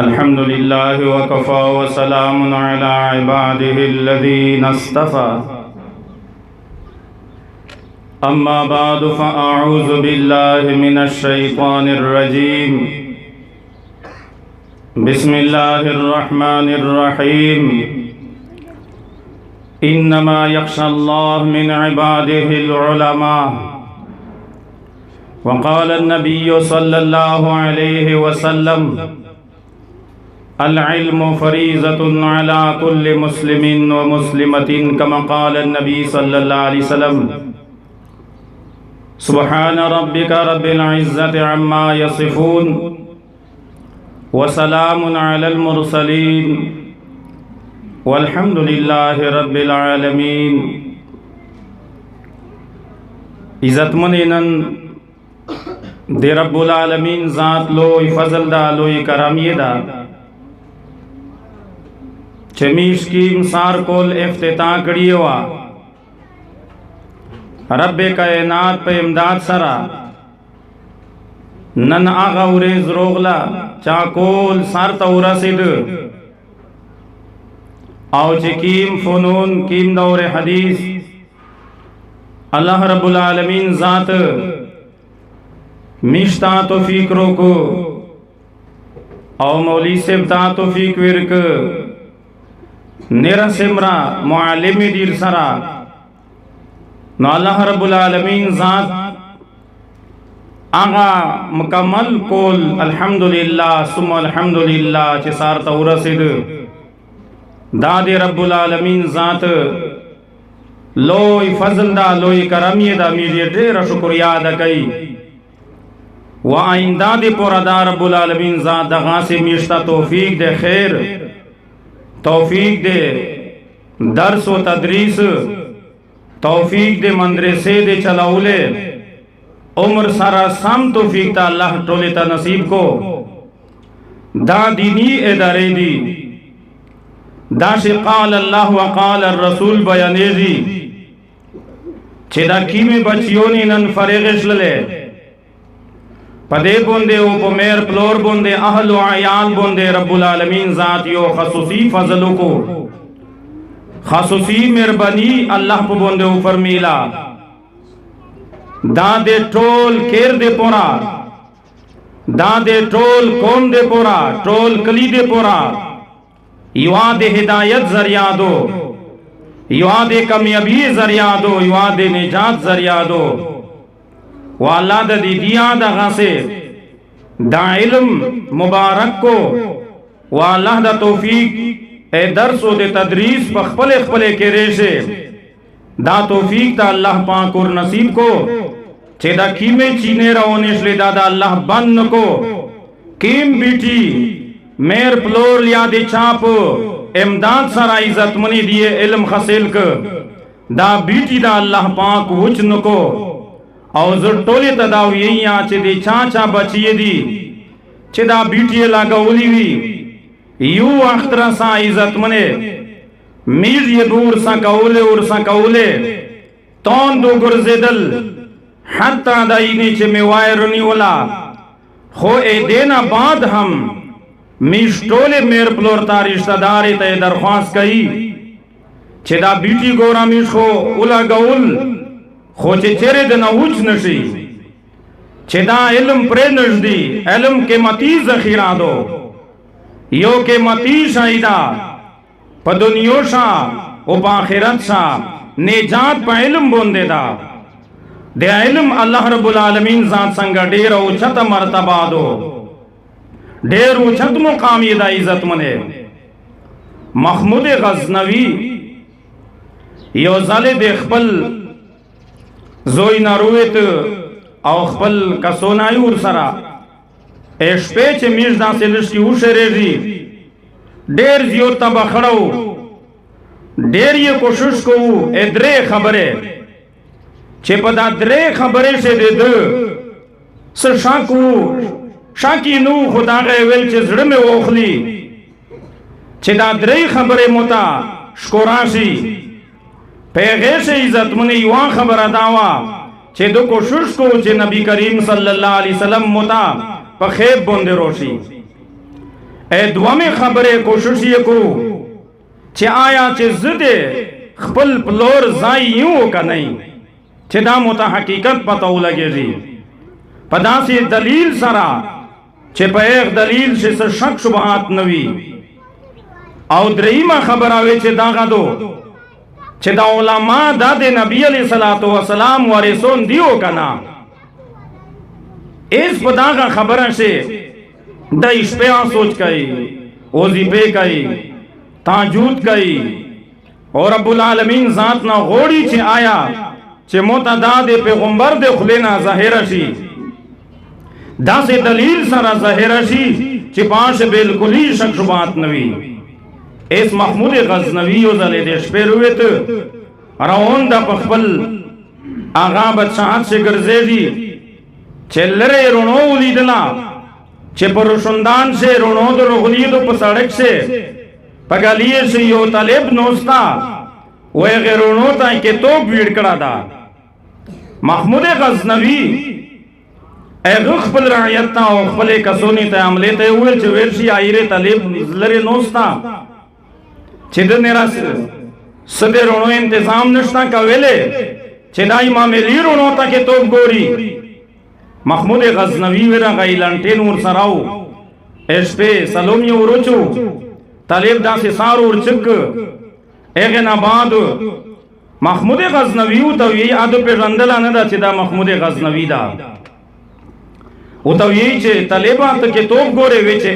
अल्हम्दुलिल्लाहि वकफ़ा व सलामुन अला इबादिहिल्लज़ीना इस्तफ़ा अम्मा बादु फ़अऊज़ु बिल्लाहि मिनश शैतानिर रजीम बिस्मिल्लाहिर रहमानिर रहीम इन्नमा यख्शल्लाह मिन इबादिहिल उलमा व क़ाला नबिय्यु सल्लल्लाहु अलैहि वसल्लम अल इल्मु फ़रीज़तुन अला कुल्लि मुस्लिमिन व मुस्लिमतिन कमा क़ाला नबी सल्लल्लाहु अलैहि वसल्लम सुब्हान रब्बिका रब्बिल इज़्ज़ति अम्मा यसिफ़ून व सलामुन अलल मुरसलीन वल्हम्दुलिल्लाहि रब्बिल आलमीन। इज़्ज़तमंदन दे रब्बुल आलमीन ज़ात लोई फ़ज़ल दा लोई करामिये दा चमीश की सार कोल इफ्तिताह कड़ियवा रब्बे कायनात पे इमदाद सरा नन आगा उरेज रोगला चाकोल सार तौरा सिद आओ कीम फ़नून कीम दौरे हदीस अल्लाह रब्बुल आलमीन ज़ात मिश्ता तौफीक रोको आओ मौली सिबता तौफीक विरक नेरा सिमरा मुआलिमी दीर सरा न अल्लाह रब्बुल आलमीन ज़ात आगा मुकम्मल कोल अल्हम्दुलिल्लाह सुम्मा अल्हम्दुलिल्लाह चे सार तौरा सिद दादे रब्बुल आलमीन ज़ात लोई फजल दा लोई करमिये दा मीडिया ढेर शुक्रिया अदा कई व आइंदा दे पोरादा रब्बुल आलमीन ज़ात दगा से मिश्ता तौफीक दे खैर तौफीक दे दर्स व तदरीस तौफीक दे मदरसे दे चलाउले उम्र सारा सम तौफीक ता अल्लाह टोले ता नसीब को दा दीनी इदारे दी दाशे क़ाल अल्लाह व क़ाल रसूल बयाने दी छेदा कीमे बच्चियों नन फरेगिश लले पदे बोंदे उपमेर प्लोर बोंदे अहल व आयाल बोंदे रब्बुल आलमीन ज़ात यो खसूसी फजलों को खसूसी मेहरबानी अल्लाह पे बोंदे फरमीला दादे टोल केर दे पोरा दादे टोल कौम दे पोरा टोल कली दे पोरा युवादे हिदायत जरिया दो युवादे कामयाबी जरिया दो युवादे निजात जरिया दो वाला दी दिया दगा से दा इल्म मुबारक को वाला दा तौफीक ए दर्स दे तदरीस पखपले खपले के रेशे दा तौफीक ता अल्लाह पाक और नसीब को छेदा कीमे चीने रहोने शले दादा अल्लाह बन को कीम बीटी मेर प्लोर लिया दे छाप इमदाद सारा इज्जत मनी दिए इल्म खसेल क दा बीटी दा अल्लाह पाक वचन को और जो टोले तदाव यही आचे दे चाचा बचिए दी चेदा बीटिए लागा उली हुई यू अख्तरा सा इज्जत मने मीर ये दूर सा कौले और सा कौले तौन दो गुरजेदल हत्ता दाई नीचे में वायरनी वाला हो ए देना बाद हम मीश टोले मेर प्लोर ता रिश्तेदार ते दरख्वास्त कही चेदा बीटी गोरा मीश हो उला गौल खोचे चेरे देना उच नशी छेदा इल्म प्रे नजदी इल्म के मती जखीरा दो यो के मती शाहिदा पदुनियो शा उपाखिरत शा नेजात पा इल्म बोंदे दा दे इल्म अल्लाह रब्बुल आलमीन ज़ात संगा ढेर उछत मर्तबा दो ढेर उछत मुकामी दा इज्जत मने महमूद गज़नवी यो जाले दे खपल जोई नारुएत और खपल का सोनायूर सरा एशपेच मिर्जा से लिस्टी उशरेजी डेर जियो तब खड़ो डेर ये कोशिश को एद्रे खबरे चेपदा द्रे खबरे से दे दो सर शाकू शाकी नू खुदा गए वेल चे जड़ में ओखली चेदा द्रे खबरे मोता शकोराशी पैगे से इज्जत मने युवा खबर अदावा चे दो कोशिश को चे नबी करीम सल्लल्लाहु अलैहि वसल्लम मोता पखेब बोंदे रोशी اے دوامه خبره کوشش یې کو چې آیا چې زده خپل پلور ځای یو کنه چې دا مت حقیقت پته ولګي په داسې دلیل سره چې په یک دلیل چې شک شبهات نوي او دریمه خبره وي چې دا غدو چې دا علما د نبی علیہ الصلوۃ والسلام وارثون دیو کنا اس په دا خبره شي د شپه سوچ کوي وظیفه کوي تهجد کوي او رب العالمین ذات نه غوړي چې آیا چې متعدد پیغمبر د خلینا ظاهر شي دا سے دلیل سره ظاهر شي چې پاش بالکلی شک شبهات نوي اس محمود غزنوی او زله د شپې رويت راون د خپل آغا بادشاہت سے ګرځېږي چې لره رونو ولیدلا چې پر شوندان سے رونو د رغلیدو په سړک سے پګالیه سے یو طالب نوستا وې غیرونو ته کې تو ویډ کړه دا محمود غزنوی اغه خپل رعیت ته او خپل کسونی ته عمله ته ویل چې ورشي ایره طالب لره نوستا چې د نراس سده رونو انتظام نشتا کوله چې دای ما ملي رونو ته کې تو ګوري محمود غزنوی ورا غیلانټین ور سراو اس په سلام یو ورچو طالب دا سے سار ور چک اغه نه بعد محمود غزنوی ته وی اده په رندل نه دا چې دا محمود غزنوی دا او ته وی چې طالبان ته کې توپ ګوره وی چې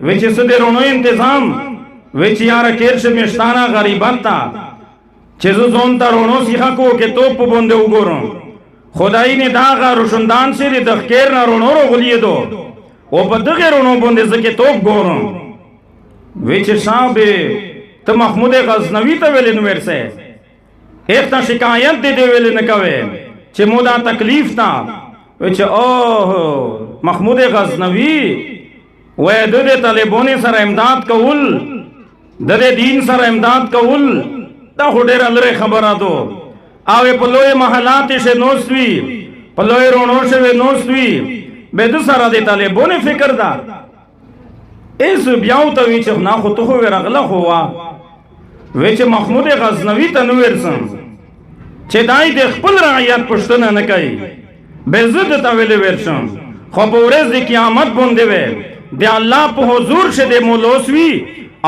وی چې سده رونو انتظام وی چې یار کېرش مشتانا غریبان تا چې زون ته رونو سیخه کو کې توپ باندې وګورم خدای نے داغا روشندان سے د خیر نه رونو غلیدو او په دغه رونو باندې زکه توپ ګورم وی چې صاحب ته محمود غزنوی ته ویل نو ورسه ایک تا شکایت دے ویل نه کوي چې مودا تکلیف تا وی چې اوه محمود غزنوی وې د طالبانو سره امداد کول د دین سره امداد کول دا هډر لره خبره دو او په لوی محلات شه نوستوي په لوی رونو شه نوستوي به د سره د طالبانو فکر دا اس بیاو ته وی چې نه خو ته ورغله هوا وی چې محمود غزنوی ته نو ورسم چې دای د خپل رعیت پښتنه نه کوي به زد ته ویل ورشم خو په ورځ د قیامت باندې وي د الله په حضور شه د مولوسوي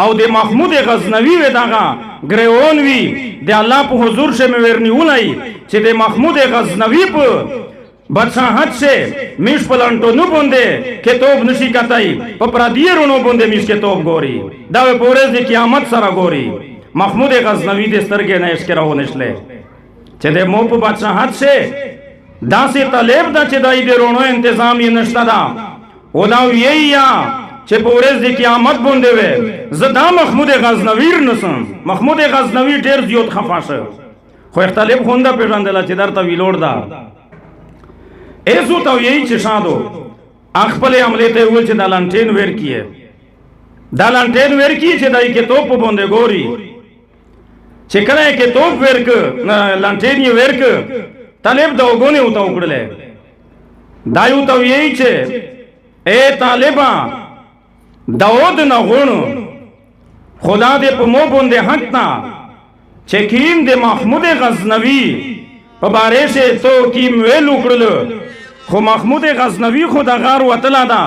او د محمود غزنوی و داغا گریون وی د الله په حضور شه مې ورنیولای چې د محمود غزنوی په بادشاہت سے میش پلانټو نو باندې کتاب نشي کتای په پردیرونو باندې میش کتاب ګوري دا په ورځ د قیامت سره ګوري محمود غزنوی د سترګې نه اشکرو نشله چې د مو په بادشاہت سے داسې طالب دا چې دای د رونو تنظیم یې نشتا دا او دا وی یا چې په ورځ د قیامت باندې وي زدا محمود غزنوی نسم محمود غزنوی ډیر زیات خفاشه خو اختلاف خونده پیژندل چې درته ویلوړ دا ایسو تو یہی چې شادو خپل عمله ته ویل چې دالانټین ور کیه دالانټین ور کی چې دای کې توپ باندې ګوري چې کله کې توپ ورک لانټین یې ورک طالب دا وګونه وته وکړلې دایو تو یہی چې اے طالبا داود نه غونو خدا دې په مو باندې حق تا چې کیم د محمود غزنوی په باره سے تو کیم ویل وکړلو خو محمود غزنوی خو دا غار وتلا دا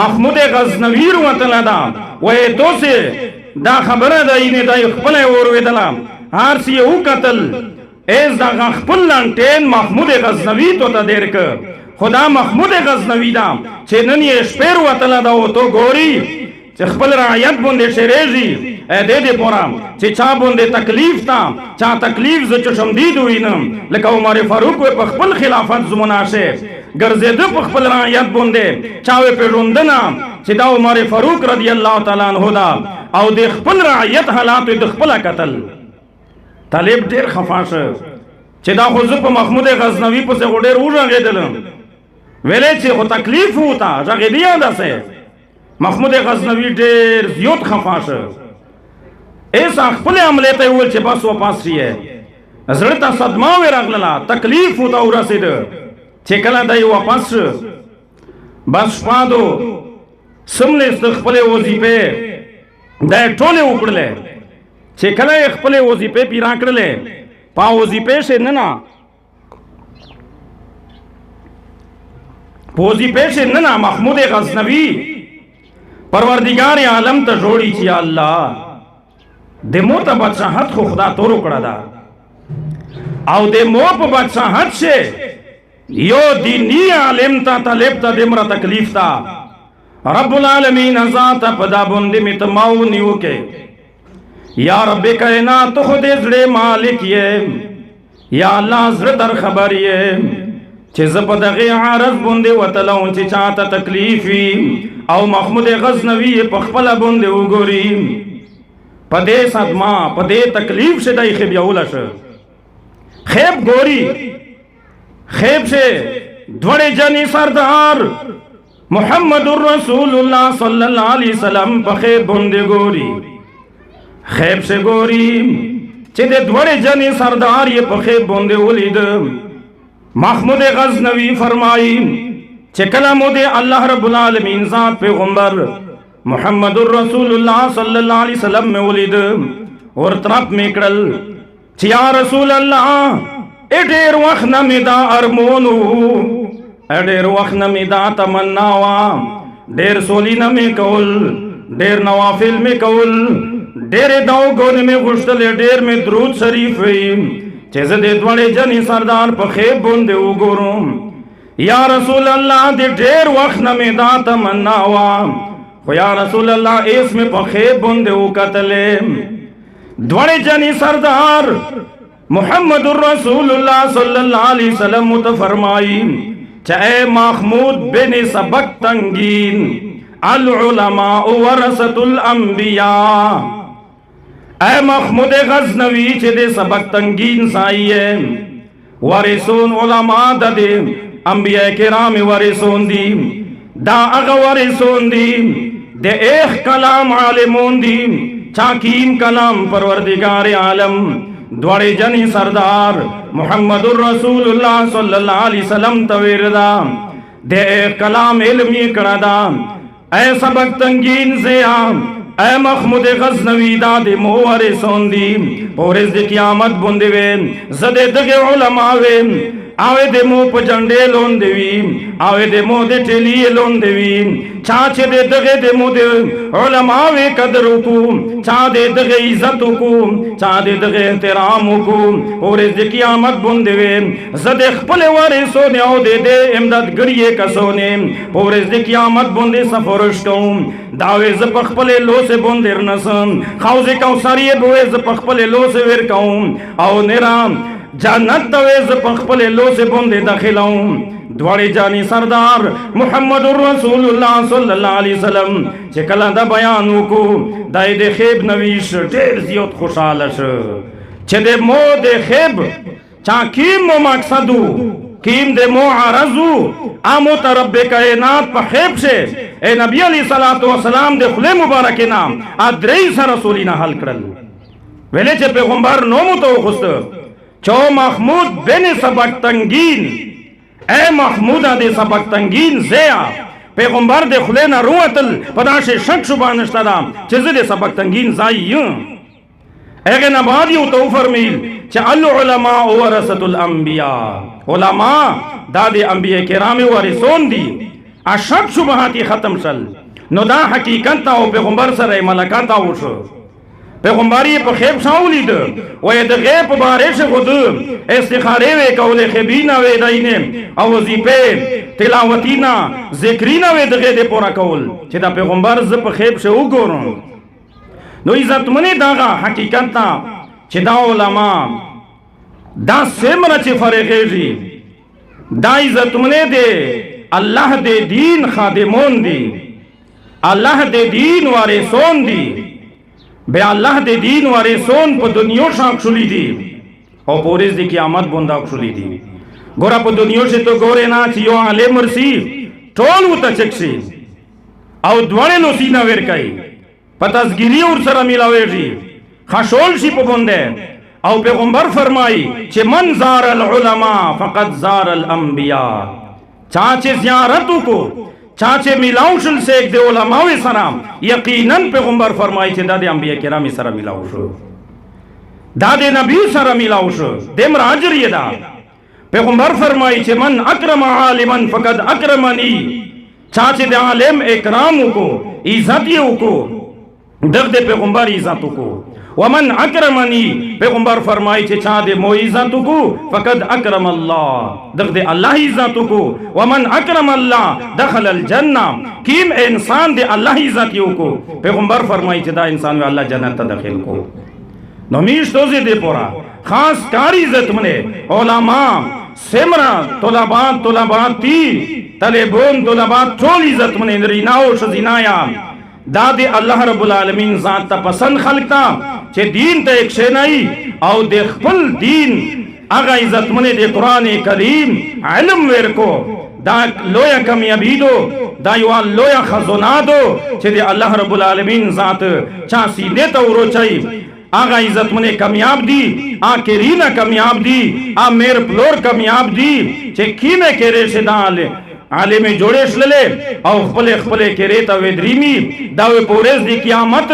محمود غزنوی وتلا دا وې تو سے دا خبره ده اینه دا خپل اور ودلا هر سی او قتل ایز دا خپل لانټین محمود غزنوی تو ته دیر ک خدا محمود غزنوی دا چې نن یې شپیر وتلا دا او تو ګوري چې خپل رعایت باندې شریږي ا دې دې پورام چې چا باندې تکلیف تا چا تکلیف ز چشم دید وینم لکه عمر فاروق په خپل خلافت زمناشه ګرځید په خپل رعایت باندې چاوي په روندنا چې دا عمر فاروق رضی الله تعالی عنہ دا او د خپل رعایت حالات د خپل قتل طالب ډیر خفاشه چې دا خو په محمود غزنوی په څیر ډیر وژغېدل ویلې چې خو تکلیف وتا ژغېدیا ده محمود غزنوی ډیر زیات خفاشه ایسا خپل عمله ته ویل چې بس واپس شي زړه ته صدمه ورغله تکلیف وتا ورسید چې کله دای واپس بس پادو سملې خپلې وظیفې دا ټولې وکړلې چې کله یې خپلې وظیفې پیرا کړلې پا وظیفې سے نه وظیفې سے نه محمود غزنوی پروردگار عالم ته جوړی چې الله د مو ته بادشاہت خو خدا تورو کړه دا او د مو په بادشاہت سے یو دینی عالم تا طالب تا دمرا تکلیف تا رب العالمین ذات پدا بندی میں تماؤ نیو کے یا رب کائنات خود زڑے مالک یہ یا اللہ زر در خبر یہ چیز پدغی عارض بندی وطلون چی چاہتا تکلیفی او محمود غزنوی پخپلا بندی اگوری پدے صدمہ پدے تکلیف سے دائی خیب یاولا شا خیب گوری خیب سے دوڑے جانی سردار محمد الرسول اللہ صلی اللہ علیہ وسلم پخیب بندی گوری خیب سے گوری چی دے دوڑے جانی سردار یہ پخیب بندی ولید محمود غزنوی فرمائی چی کلمو دے اللہ رب العالمین ذات پیغمبر محمد الرسول اللہ صلی اللہ علیہ وسلم میں ولید اور طرف میں کرل چی یا رسول اللہ اڈیر وقت نمی دا ارمونو اڈیر وقت نمی دا تمناوا دیر سولی نمی کول دیر نوافل میں کول دیر داو گونے میں گشتل دیر میں درود شریف ویم چیز دے دوڑے جنی سردار پا خیب بندے اگورم یا رسول اللہ دے دیر وقت نمی دا تمناوا خو یا رسول اللہ اس میں پا خیب بندے اکتلے دوڑے جنی سردار محمد الرسول اللہ صلی اللہ علیہ وسلم متفرمائی چاہے محمود بن سبق تنگین العلماء ورثۃ الانبیاء اے محمود غزنوی چے دے سبق تنگین سائیے ورثون علماء دا دے انبیاء کرام ورثون دی دا اغا ورثون دی دے ایک کلام عالمون دی چاکیم کلام پروردگار عالم دوڑے جنی سردار محمد الرسول اللہ صلی اللہ علیہ وسلم تویردہ دے کلام علمی کردہ اے سبق تنگین زیام اے محمود غزنوی دا دے موار سوندی پورز دی قیامت بندوے زدے دگے علماوے آوے دے مو پا جنڈے لون دیوی آوے دے مو دے ٹیلی لون دیوی چاچے دے دگے دے مو دے علماوے قدرو کو چا دے دگے عزتو کو چا دے دگے احترامو کو اور اس دے قیامت بندوے زد اخپلے وارے سونے آو دے دے امداد گریے کا سونے اور اس دے قیامت بندے سفرشتوں داوے زپخ پلے لو سے بندر نسن خوزے کاؤ ساریے بوے زپخ پلے لو سے ورکاؤں آو نرام جانت تویز پخپلے لو سے بندے داخلاؤں دوڑے جانی سردار محمد الرسول اللہ صلی اللہ علیہ وسلم چکلہ دا بیانو کو دائی دے خیب نویش دیر زیوت خوشحالش چے دے مو دے خیب چاں کیم مو مقصدو کیم دے مو عرضو آمو تا رب کائنات پا خیب سے اے نبی علیہ السلام دے خلے مبارک نام آدرئی سا رسولینا حل کرل ویلے چے پیغمبر نومو تو خست چو محمود بن سبق تنگین اے محمود دے سبق تنگین زیا پیغمبر دے خلینا روتل پداش شک شبانشتا دا چیز دے سبق تنگین زائیون اگے نبادیو تو فرمیل چا العلماء ورثۃ الانبیاء علماء دا دے انبیاء کرام ورثون دی اشک شبہاتی ختم شل نو دا حقیقت تاو پیغمبر سر ملکاتا وشو پیغمبری پا خیب شاولی دا وی دا غیب بارش خود استخارے وی کول خیبینا وی دائینے او وزیپے تلاوتینا ذکرینا وی دا غیب پورا کول چی دا پیغمبر زب خیب شاو گورن نو عزت منی داغا حقیقت تا چی دا علماء دا سمرا چی فرقے جی دا عزت منی دے اللہ دے دین خادمون دی اللہ دے دین وارثون دی بے اللہ دے دین وارے سون پا دنیو شاک شلی دی او پوریز دی قیامت بنداک شلی دی گورا پا دنیو سے تو گورے نا چیو آلے مرسی ٹولو تا چکسی او دوڑے لو سینہ ورکائی پا تذگیری اور سر ملاوے جی خشول شی پا بندے او پیغمبر فرمائی چے من زار العلماء فقط زار الانبیاء چاچے زیارتو کو चाचे मिलाउशल से एक दे उलमाए सराम यकीनन पैगंबर फरमाई छे दादे अंबिया किरामी सरा मिलाउशो दादे नबी सरा मिलाउशो देम राजरिय दा पैगंबर फरमाई छे मन अकरम आलिमन फकद अकरमनी चाचे दे आलिम इकराम को इज्जत को दग दे पैगंबर इज्जत को वमन अकरमनी पैगंबर फरमाई छे चा दे मो इज्जत को फकद अकरम अल्लाह दग दे अल्लाह इज्जत को वमन अकरम अल्लाह दखल अल जन्ना किम इंसान दे अल्लाह इज्जत को पैगंबर फरमाई छे दा इंसान वे अल्लाह जन्नत दाखिल को नमीश तो दे पोरा खास कारी इज्जत मने उलमा सेमरा तुलाबात ती तलेबोन तुलाबात चोल इज्जत मने रिनाओ शजिनाया दादे अल्लाह रब्बुल आलमीन जात ता पसंद खलकता चे दीन ता एक शेनाई औ दे खपल दीन आगा इज्जत मने दे कुरान करीम इल्म वेर को दा लोया कामयाबी दो दा युवा लोया खजोना दो चे दे अल्लाह रब्बुल आलमीन जात चा सीधे तो उरोचाई आगा इज्जत मने कामयाब दी आ केरीना कामयाब दी आ मेर फ्लोर कामयाब दी चे कीने केरे से दाल आले में जोड़े शलले और खपले खपले के रेता वे द्रीमी दावे पोरेस दी कियामत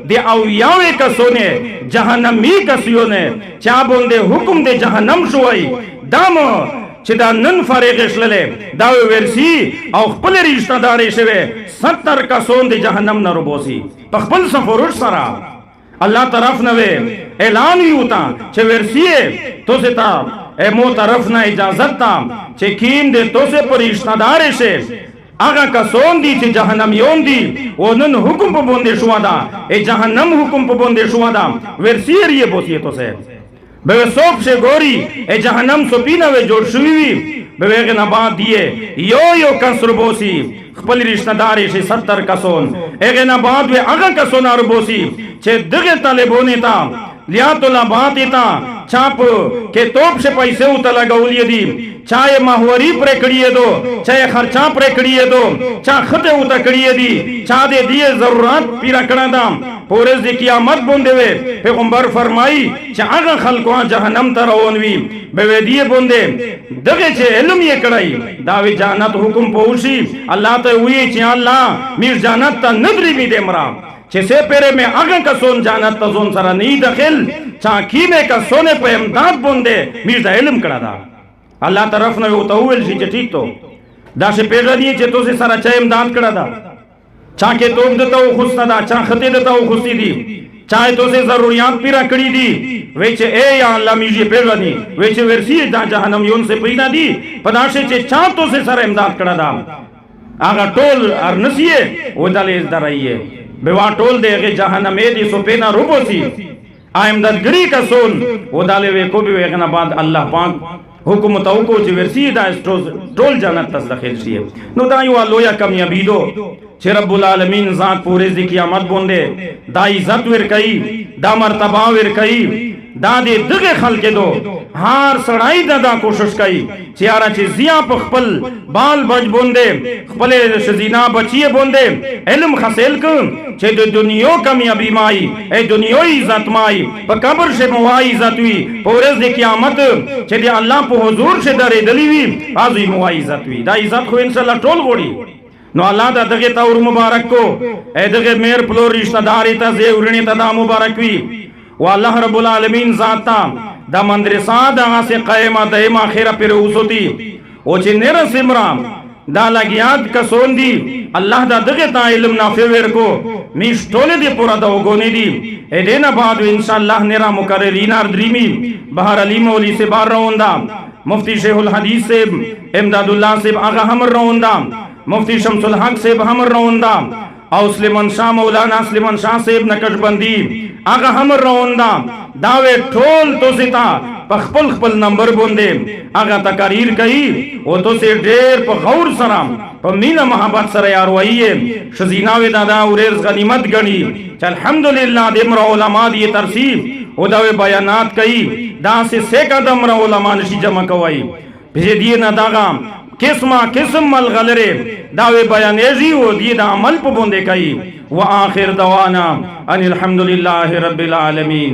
दे आउ यावे का सोने जहन्नमी का सियोने चा बोंदे हुक्म दे जहन्नम शुआई दाम चिदा नन फारेगे शलले दावे वेरसी और खपले रिश्तेदार शेवे 70 का सोन दे जहन्नम न रुबोसी पखपल सफरुश सरा अल्लाह तरफ नवे ऐलान ही होता चे वेरसीए तो से ता ए मो तरफ ना इजाजत ता चे कीम दे तो से पर रिश्तेदार से आगा का सोन दी चे जहन्नम योन दी ओनन हुकुम प बोंदे शुआदा ए जहन्नम हुकुम प बोंदे शुआदा वेरसीर ये बोसिए तो से बेवे सोप से गोरी ए जहन्नम सोपीना वे जोड़ शुवी बेवे के नबाद दिए यो कसर बोसी खपल रिश्तेदार से 70 का सोन एगे नबाद वे आगा का सोन और बोसी चे दगे तले बोने ता लिया तो लाबात इता चाप के तोप से पैसे उतला गौलिए दी चाहे माहवरी प्रेकड़िए दो चाहे खर्चा प्रेकड़िए दो चा खते उता कड़िए दी चा दे दिए जरूरत पीरा कड़ा दाम पोरेस दी कियामत बोंदे वे पैगंबर फरमाई चागा खलको जहन्नम तरवनवी बेवे दिए बोंदे दगे छे इल्म ये कड़ाई दावे जानत हुकुम पहुंची अल्लाह ते हुई चे अल्लाह मीर जानत ता नदरी मी देमरा से पेरे में आगे का सोन जानत तजोन सरा नहीं दखिल चाकी में का सोने पे इमदाद बोंदे मिर्जा इल्म कड़ा दा अल्लाह तरफ न वो तहुल सी ठीक तो दा से पेड़ दिए चे तो से सारा चाहे इमदाद कड़ा दा चाके तोप देता वो खुशना दा चा खते देता वो खुशी दी चाहे तो से जरूरियात पीरा कड़ी दी वेचे ए या अल्लाह मिर्जे पेड़ दी वेचे वेरसी दा जहन्नम योन से पैदा दी पदाशे चे चा तो से सारा इमदाद कड़ा दा आगा टोल और नसिए वो दाले इस दराइए बेवा टोल दे के जहन्नम में दी सोपेना रुबोसी आइमदद गरी का सोन वो दाले वे को भी वेगना बाद अल्लाह पाक हुकुम तौको च वेरसी दा टोल जन्नत तस दखिल सी नो दायो लोया कामयाबी दो चे रब्बुल आलमीन जात पूरे दी कियामत बोंदे दा इज्जत वर कई दा मर्तबा वर कई दादे दगे खल के दो हार सड़ाई दादा कोशिश कई चियारा चे जिया पखपल बाल बज बोंदे खपले शजीना बचिए बोंदे इल्म खसेल क चे दे दुनिया कामयाबी माई ए दुनिया इज्जत माई प कब्र से मुआई इज्जत हुई पूरे दी कियामत चे दे अल्लाह पे हुजूर से दरे दलीवी आजी मुआई इज्जत हुई दा इज्जत को इंशाल्लाह टोल गोड़ी नो अल्लाह दा दगे तौर मुबारक को ए दगे मेर प्लोर रिश्तेदार इता जे उरणी ता मुबारक हुई वो अल्लाह रब्बुल आलमीन जाता दा मंदरसा दा से कायमा दयमा खैरा पर उसोती ओ चिनेरा सिमरा दा लगियात का सोन दी अल्लाह दा दगे ता इल्म नाफेवर को मीश टोले दी पूरा दा गोने दी ए देना बाद इंशाअल्लाह नेरा मुकर्रिरीना द्रीमी बहार अली मौली से बार रौंदा मुफ्ती शेखुल हदीस से इमदादुल्लाह से आगा हमर रौंदा मुफ्ती शमसुल हक से हमर रौंदा और सुलेमान शाह मौलाना सुलेमान शाह से नकशबंदी आगा हमर रौंदा दावे ठोल तो सिता पखपल खपल नंबर बोंदे आगा तकारीर कही वो तो से ढेर प गौर सराम प मीना मोहब्बत सर यार वहीए शजीना वे दादा उरेर गनीमत गणी अल्हम्दुलिल्लाह देमरा उलमा दी तरसीब ओ दावे बयानात कही दा से कदम रा उलमा नशी जमा कवाई भेजे दिए ना दागा किस्मा किस्म मल गलरे दावे बयानेजी वो दिए दा अमल प बोंदे कही व आखिर दवाना अनिल हम्दुलिल्लाहि रब्बिल आलमीन।